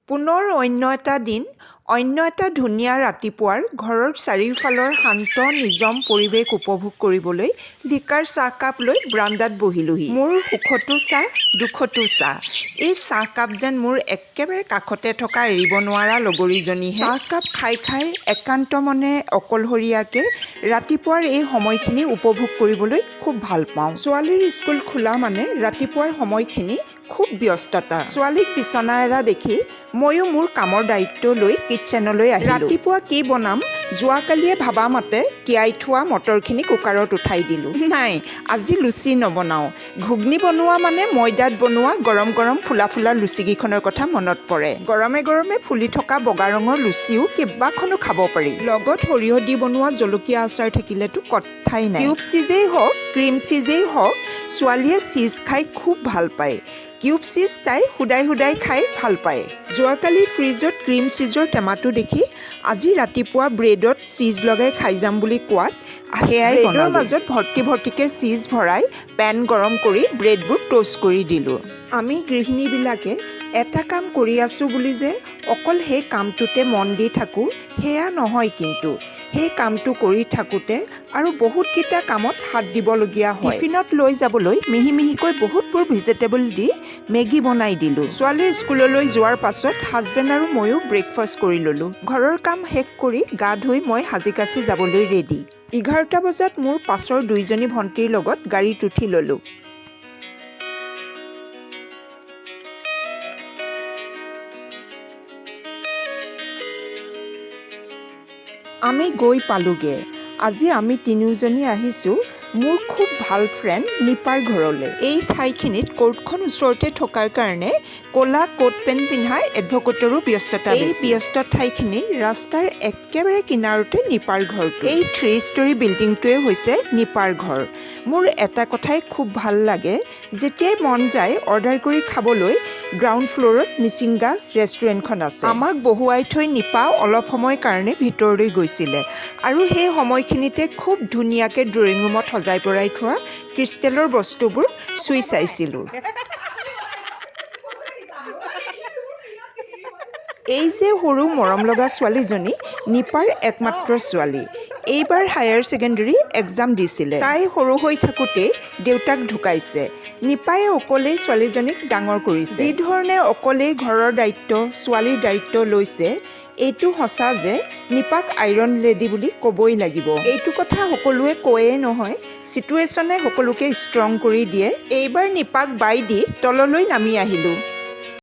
পুনৰ অন্য এটা দিন, অন্য এটা ধুনীয়া ৰাতিপুৱাৰ ঘৰৰ চাৰিওফালৰ শান্ত নিজম পৰিৱেশ উপভোগ কৰিবলৈ লিকাৰ চাহকাপ লৈ বাৰান্দাত বহিলোহি। মোৰ সুখতো চাহ, দুখতো চাহ। এই চাহকাপ যেন মোৰ একেবাৰে কাষতে থকা এৰিব নোৱাৰা লগৰীজনীহে। চাহকাপ খাই খাই একান্ত মনে অকলশৰীয়াকৈ ৰাতিপুৱাৰ এই সময়খিনি উপভোগ কৰিবলৈ খুব ভাল পাওঁ। ছোৱালীৰ স্কুল খোলা মানে ৰাতিপুৱাৰ সময়খিনি খুব ব্যস্ততা। ছোৱালীক বিচনা এৰা দেখি ময়ো মোৰ কামৰ দায়িত্ব লৈ কিটচেনলৈ আহিলোঁ। ৰাতিপুৱা কি বনাম যোৱাকালিয়ে ভাবা মতে তিয়াই থোৱা মটৰখিনি কুকাৰত উঠাই দিলোঁ। নাই, আজি লুচি নবনাওঁ। ঘুগনি বনোৱা মানে ময়দাত বনোৱা গৰম গৰম ফুলা ফুলা লুচিকেইখনৰ কথা মনত পৰে। গৰমে গৰমে ফুলি থকা বগা ৰঙৰ লুচিও কেইবাখনো খাব পাৰি। লগত সৰিয়হ দি বনোৱা জলকীয়া আচাৰ থাকিলেতো কথাই নাই। কিউব চিজেই হওক, ক্ৰীম চিজেই হওক, ছোৱালীয়ে চিজ খাই খুব ভাল পায়। কিউব চিজ তাই সুদাই সুদাই খাই ভাল পায়। যোৱাকালি ফ্ৰিজত ক্ৰীম চিজৰ টেমাটো দেখি আজি ৰাতিপুৱা ব্ৰেডত চিজ লগাই খাই যাম বুলি কোৱাত সেয়াই ব্ৰেডৰ মাজত ভৰ্তি ভৰ্তিকৈ চিজ ভৰাই পেন গৰম কৰি ব্ৰেডবোৰ টোষ্ট কৰি দিলোঁ। আমি গৃহিণীবিলাকে এটা কাম কৰি আছোঁ বুলি যে অকল সেই কামটোতে মন দি থাকোঁ সেয়া নহয়, কিন্তু সেই কামটো কৰি থাকোঁতে আৰু বহুতকেইটা কামত হাত দিবলগীয়া হয়। টিফিনত লৈ যাবলৈ মিহি মিহিকৈ বহুতবোৰ ভেজিটেবল দি মেগী বনাই দিলোঁ। ছোৱালী স্কুললৈ যোৱাৰ পাছত হাজবেণ্ড আৰু ময়ো ব্ৰেকফাষ্ট কৰি ল'লোঁ। ঘৰৰ কাম শেষ কৰি গা ধুই মই সাজি কাচি যাবলৈ ৰেডি। 11টা বজাত মোৰ পাছৰ দুইজনী ভণ্টিৰ লগত গাড়ীত উঠি ল'লোঁ। আমি গৈ পালোঁগৈ। আজি আমি তিনিওজনী আহিছোঁ মোৰ খুব ভাল ফ্ৰেণ্ড নিপাৰ ঘৰলৈ। এই ঠাইখিনিত কোৰ্টখন ওচৰতে থকাৰ কাৰণে ক'লা কোট পেণ্ট পিন্ধা এডভকেটৰো ব্যস্ততা বেছি। এই ব্যস্ত ঠাইখিনিৰ ৰাস্তাৰ একেবাৰে কিনাৰতে নিপাৰ ঘৰটো। এই 3 ষ্টৰী বিল্ডিংটোৱে হৈছে নিপাৰ ঘৰ। মোৰ এটা কথাই খুব ভাল লাগে, যেতিয়াই মন যায় অৰ্ডাৰ কৰি খাবলৈ গ্ৰাউণ্ড ফ্ল'ৰত মিচিংগা ৰেষ্টুৰেণ্টখন আছে। আমাক বহুৱাই থৈ নিপা অলপ সময়ৰ কাৰণে ভিতৰলৈ গৈছিলে আৰু সেই সময়খিনিতে খুব ধুনীয়াকৈ ড্ৰয়িং ৰুমত সজাই পৰাই থোৱা ক্ৰিষ্টেলৰ বস্তুবোৰ চুই চাইছিলোঁ। এই যে সৰু মৰম লগা ছোৱালীজনী নিপাৰ একমাত্ৰ ছোৱালী। এইবাৰ হায়াৰ ছেকেণ্ডেৰী এক্সাম দিছিলে। তাই সৰু হৈ থাকোঁতেই দেউতাক ঢুকাইছে। নিপাই অকলেই ছোৱালীজনীক ডাঙৰ কৰিছে। যি ধৰণে অকলেই ঘৰৰ দায়িত্ব, ছোৱালীৰ দায়িত্ব লৈছে, এইটো সঁচা যে নিপাক আইৰণ লেডি বুলি ক'বই লাগিব। এইটো কথা সকলোৱে কয়েই নহয়, চিটুৱেশ্যনে সকলোকে ষ্ট্ৰং কৰি দিয়ে। এইবাৰ নিপাক বাই দি তললৈ নামি আহিলোঁ।